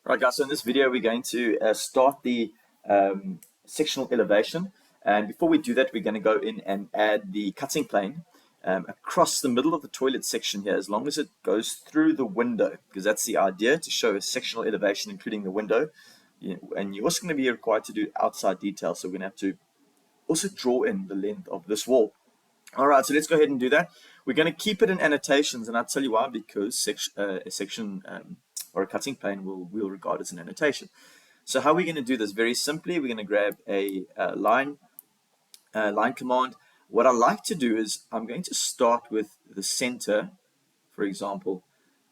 Right, guys, so in this video, we're going to start the sectional elevation. And before we do that, we're going to go in and add the cutting plane across the middle of the toilet section here, as long as it goes through the window, because that's the idea, to show a sectional elevation, including the window. And you're also going to be required to do outside details, so we're going to have to also draw in the length of this wall. All right, so let's go ahead and do that. We're going to keep it in annotations, and I'll tell you why, because a section or a cutting plane we'll regard as an annotation. So how are we going to do this? Very simply, we're going to grab a line command. What I like to do is I'm going to start with the center, for example,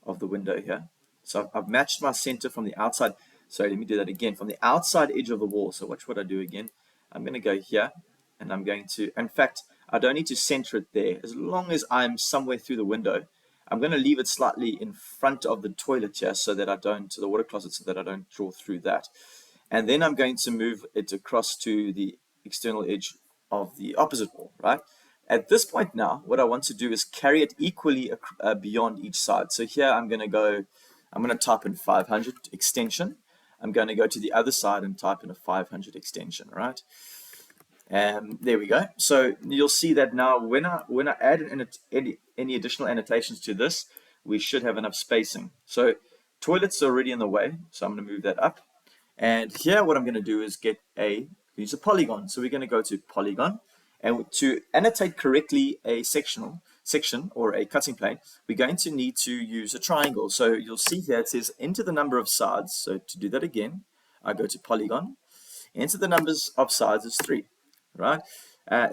of the window here. So I've matched my center from the outside. Sorry, let me do that again. From the outside edge of the wall. So watch what I do again. I'm going to go here, and I'm going to, in fact, I don't need to center it there. As long as I'm somewhere through the window, I'm going to leave it slightly in front of the toilet here so that I don't, to the water closet, so that I don't draw through that. And then I'm going to move it across to the external edge of the opposite wall, right? At this point now, what I want to do is carry it equally beyond each side. So here I'm going to type in 500 extension. I'm going to go to the other side and type in a 500 extension, right? And there we go. So you'll see that now when I add any additional annotations to this, we should have enough spacing. So toilets are already in the way, so I'm going to move that up. And here what I'm going to do is use a polygon. So we're going to go to polygon, and to annotate correctly a section or a cutting plane, we're going to need to use a triangle. So you'll see here it says enter the number of sides. So to do that again, I go to polygon, enter the numbers of sides is 3. Right?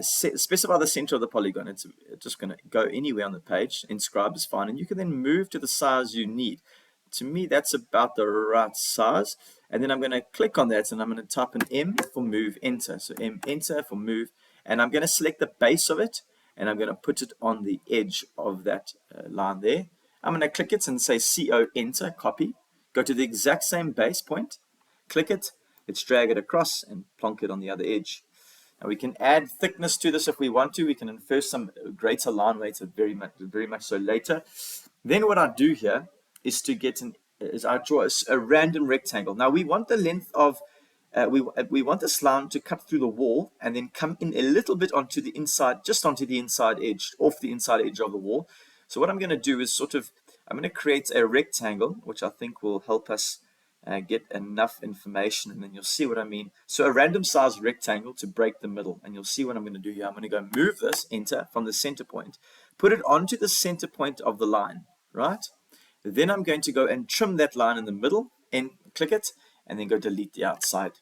Specify the center of the polygon. It's just going to go anywhere on the page. Inscribe is fine, and you can then move to the size you need. To me, that's about the right size. And then I'm going to click on that, and I'm going to type an M for move, enter. So M, enter for move, and I'm going to select the base of it, and I'm going to put it on the edge of that line there. I'm going to click it and say CO, enter, copy. Go to the exact same base point, click it, let's drag it across and plonk it on the other edge. Now we can add thickness to this if we want to. We can infer some greater line weights very much so later. Then what I do here is I draw a random rectangle. Now we want the length of we want this line to cut through the wall and then come in a little bit onto the inside, just onto the inside edge, off the inside edge of the wall. So what I'm going to do is I'm going to create a rectangle, which I think will help us get enough information, and then you'll see what I mean. So a random size rectangle to break the middle, and you'll see what I'm going to do here. I'm going to go move this, enter, from the center point, put it onto the center point of the line, right? Then I'm going to go and trim that line in the middle, and click it, and then go delete the outside.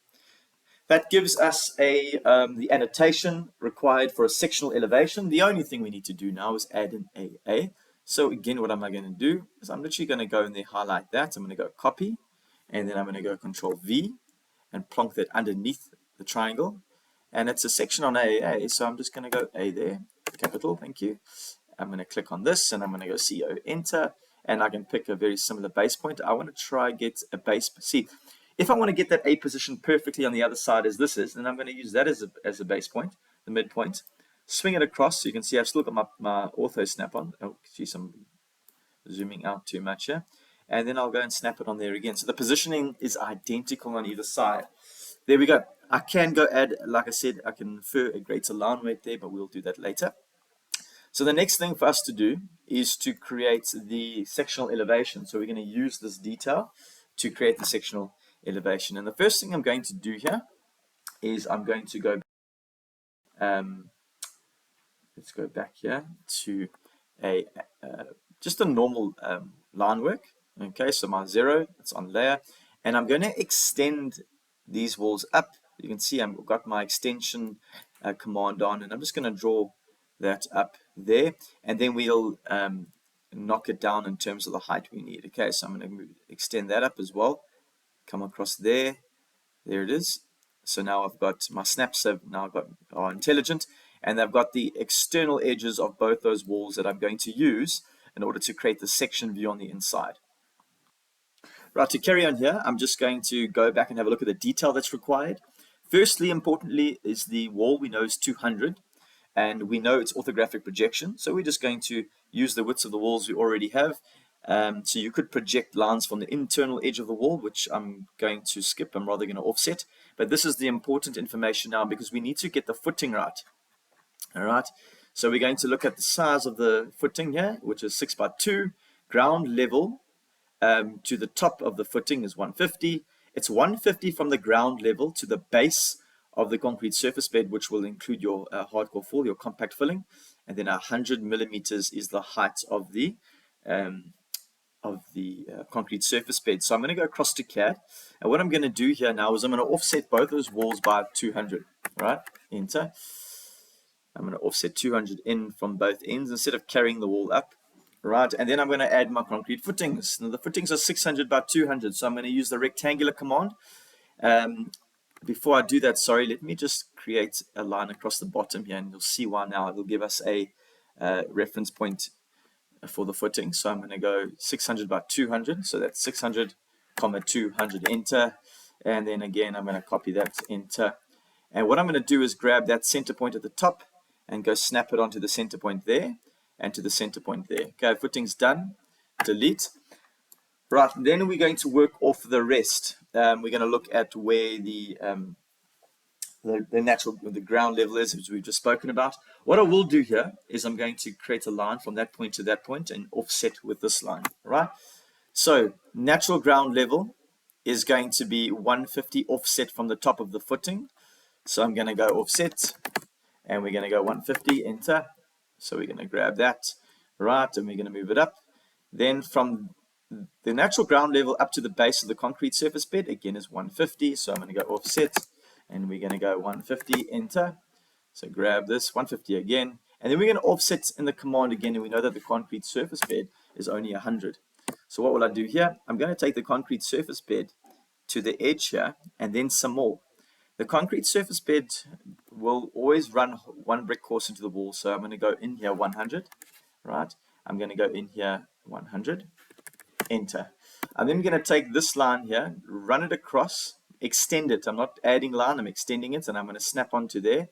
That gives us the annotation required for a sectional elevation. The only thing we need to do now is add an AA. So again, what am I going to do is I'm literally going to go in there, highlight that. I'm going to go copy, and then I'm going to go Control V and plonk that underneath the triangle. And it's a section on AAA, so I'm just going to go A there, capital, thank you. I'm going to click on this, and I'm going to go CO, enter, and I can pick a very similar base point. I want to try get a base. See, if I want to get that A position perfectly on the other side as this is, then I'm going to use that as a base point, the midpoint. Swing it across, so you can see I've still got my ortho snap on. Oh, geez, I'm zooming out too much here. And then I'll go and snap it on there again. So the positioning is identical on either side. There we go. I can go add, like I said, I can infer a greater line weight there, but we'll do that later. So the next thing for us to do is to create the sectional elevation. So we're going to use this detail to create the sectional elevation. And the first thing I'm going to do here is I'm going to go, let's go back here to just a normal line work. Okay, so my 0, it's on layer, and I'm going to extend these walls up. You can see I've got my extension command on, and I'm just going to draw that up there, and then we'll knock it down in terms of the height we need. Okay, so I'm going to extend that up as well, come across there it is. So now I've got my snaps are intelligent, and I've got the external edges of both those walls that I'm going to use in order to create the section view on the inside. Right, to carry on here, I'm just going to go back and have a look at the detail that's required. Firstly, importantly, is the wall we know is 200, and we know it's orthographic projection, so we're just going to use the widths of the walls we already have. So you could project lines from the internal edge of the wall, which I'm going to skip. I'm rather going to offset. But this is the important information now because we need to get the footing right. All right. So we're going to look at the size of the footing here, which is 6 by 2. Ground level to the top of the footing is 150. It's 150 from the ground level to the base of the concrete surface bed, which will include your hardcore fill, your compact filling, and then 100 millimeters is the height of the concrete surface bed. So I'm going to go across to CAD, and what I'm going to do here now is I'm going to offset both those walls by 200. Right, enter. I'm going to offset 200 in from both ends instead of carrying the wall up. Right, and then I'm going to add my concrete footings. Now the footings are 600 by 200, so I'm going to use the rectangular command. Before I do that, sorry, let me just create a line across the bottom here, and you'll see why now. It'll give us a reference point for the footing. So I'm going to go 600 by 200, so that's 600, 200, enter. And then again, I'm going to copy that, enter. And what I'm going to do is grab that center point at the top and go snap it onto the center point there and to the center point there. Okay, footing's done. Delete. Right, then we're going to work off the rest. We're going to look at where the ground level is, as we've just spoken about. What I will do here is I'm going to create a line from that point to that point and offset with this line. Right. So natural ground level is going to be 150 offset from the top of the footing. So I'm going to go offset, and we're going to go 150, enter. So we're going to grab that, right, and we're going to move it up. Then from the natural ground level up to the base of the concrete surface bed, again, is 150. So I'm going to go offset, and we're going to go 150, enter. So grab this, 150 again. And then we're going to offset in the command again, and we know that the concrete surface bed is only 100. So what will I do here? I'm going to take the concrete surface bed to the edge here, and then some more. The concrete surface bed will always run one brick course into the wall. So I'm going to go in here 100, right? I'm going to go in here 100, enter. I'm then going to take this line here, run it across, extend it. I'm not adding line, I'm extending it, and I'm going to snap onto there.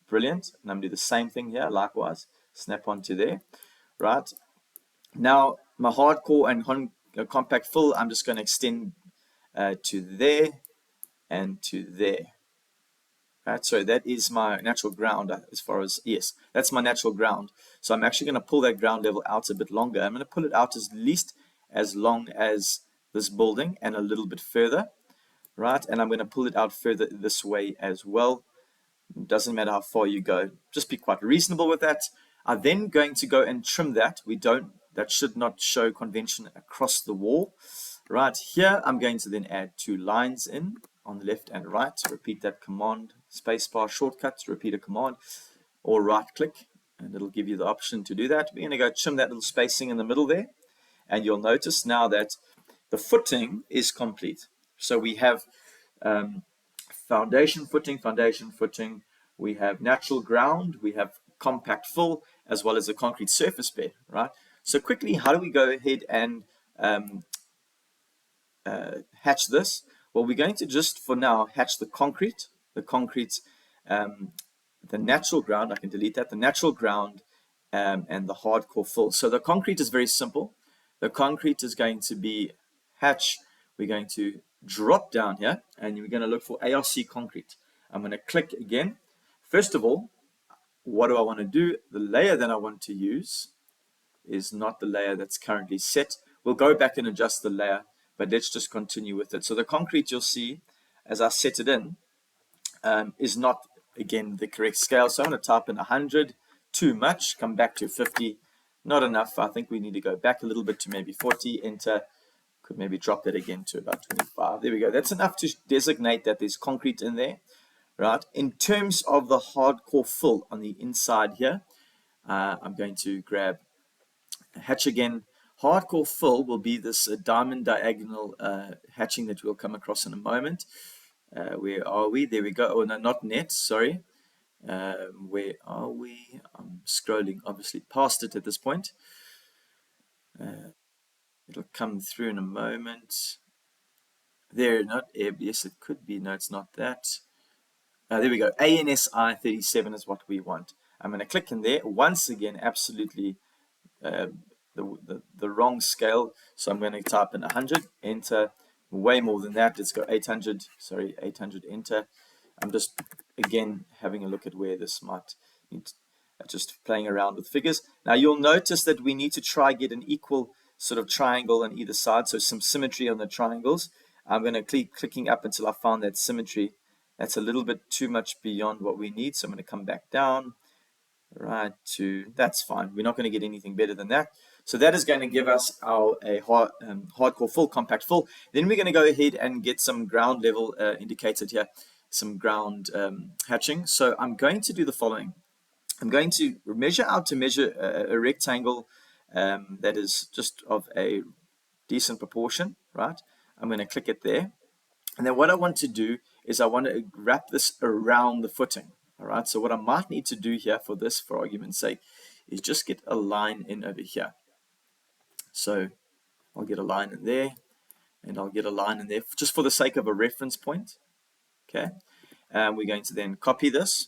Brilliant. And I'm going to do the same thing here, likewise. Snap onto there, right? Now, my hardcore and compact fill, I'm just going to extend to there and to there. Right, so that is my natural ground as far as, yes, that's my natural ground. So I'm actually going to pull that ground level out a bit longer. I'm going to pull it out at least as long as this building and a little bit further, right? And I'm going to pull it out further this way as well. It doesn't matter how far you go. Just be quite reasonable with that. I'm then going to go and trim that. That should not show convention across the wall. Right here, I'm going to then add 2 lines in on the left and right. Repeat that command, spacebar shortcut to repeat a command, or right click, and it'll give you the option to do that. We're going to go trim that little spacing in the middle there, and you'll notice now that the footing is complete. So we have foundation footing, we have natural ground, we have compact fill, as well as a concrete surface bed, right? So quickly, how do we go ahead and hatch this? Well, we're going to just, for now, hatch the concrete, the natural ground. I can delete that, the natural ground, and the hardcore fill. So the concrete is very simple. The concrete is going to be hatch. We're going to drop down here, and we're going to look for ARC concrete. I'm going to click again. First of all, what do I want to do? The layer that I want to use is not the layer that's currently set. We'll go back and adjust the layer, but let's just continue with it. So the concrete, you'll see, as I set it in, is not, again, the correct scale. So I'm going to type in 100, too much, come back to 50, not enough. I think we need to go back a little bit to maybe 40, enter. Could maybe drop that again to about 25. There we go. That's enough to designate that there's concrete in there, right? In terms of the hardcore fill on the inside here, I'm going to grab hatch again. Hardcore fill will be this diamond diagonal hatching that we'll come across in a moment. Where are we? There we go. Oh, no, not net, sorry. Where are we? I'm scrolling obviously past it at this point. It'll come through in a moment. There, not yes, it could be. No, it's not that. There we go. ANSI 37 is what we want. I'm going to click in there. Once again, absolutely the the wrong scale. So I'm going to type in 100, enter. Way more than that. Let's go 800. Sorry, 800, enter. I'm just, again, having a look at where this might need, just playing around with figures. Now you'll notice that we need to try get an equal sort of triangle on either side, so some symmetry on the triangles. I'm going to keep clicking up until I found that symmetry. That's a little bit too much beyond what we need, so I'm going to come back down, right, to, that's fine. We're not going to get anything better than that. So that is going to give us our hardcore full, compact full. Then we're going to go ahead and get some ground level indicated here, some ground hatching. So I'm going to do the following. I'm going to measure out to measure a rectangle that is just of a decent proportion, right? I'm going to click it there. And then what I want to do is I want to wrap this around the footing, all right? So what I might need to do here for this, for argument's sake, is just get a line in over here. So I'll get a line in there, and I'll get a line in there just for the sake of a reference point, okay? We're going to then copy this,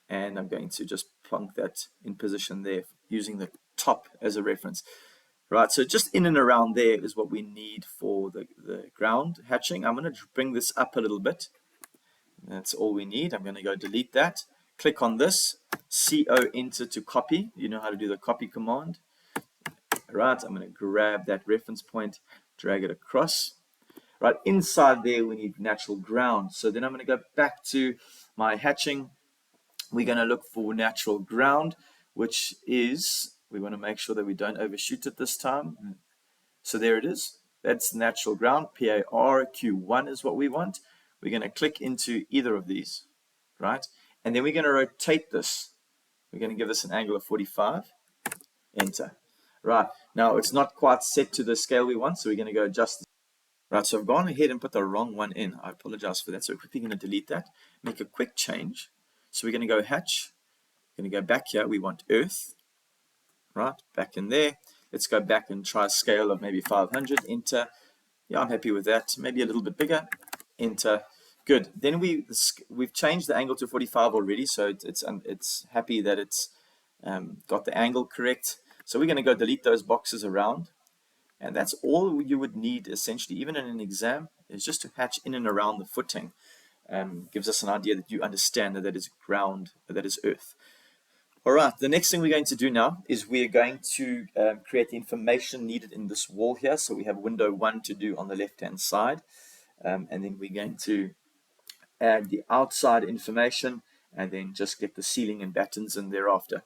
and I'm going to just plonk that in position there using the top as a reference. Right, so just in and around there is what we need for the ground hatching. I'm going to bring this up a little bit. That's all we need. I'm going to go delete that. Click on this, CO enter to copy. You know how to do the copy command. Right, I'm going to grab that reference point, drag it across. Right, inside there we need natural ground. So then I'm going to go back to my hatching. We're going to look for natural ground, which is, we want to make sure that we don't overshoot it this time. So there it is. That's natural ground. PARQ1 is what we want. We're going to click into either of these, right? And then we're going to rotate this. We're going to give this an angle of 45. Enter. Right. Now, it's not quite set to the scale we want, so we're going to go adjust. Right, so I've gone ahead and put the wrong one in. I apologize for that. So we're quickly going to delete that. Make a quick change. So we're going to go hatch. We're going to go back here. We want earth. Right, back in there. Let's go back and try a scale of maybe 500. Enter. Yeah, I'm happy with that. Maybe a little bit bigger. Enter. Good. Then we've changed the angle to 45 already, so it's happy that it's got the angle correct. So we're going to go delete those boxes around, and that's all you would need essentially, even in an exam, is just to hatch in and around the footing. Gives us an idea that you understand that that is ground, that is earth. All right, the next thing we're going to do now is we're going to create the information needed in this wall here. So we have window 1 to do on the left-hand side. And then we're going to add the outside information and then just get the ceiling and battens in thereafter.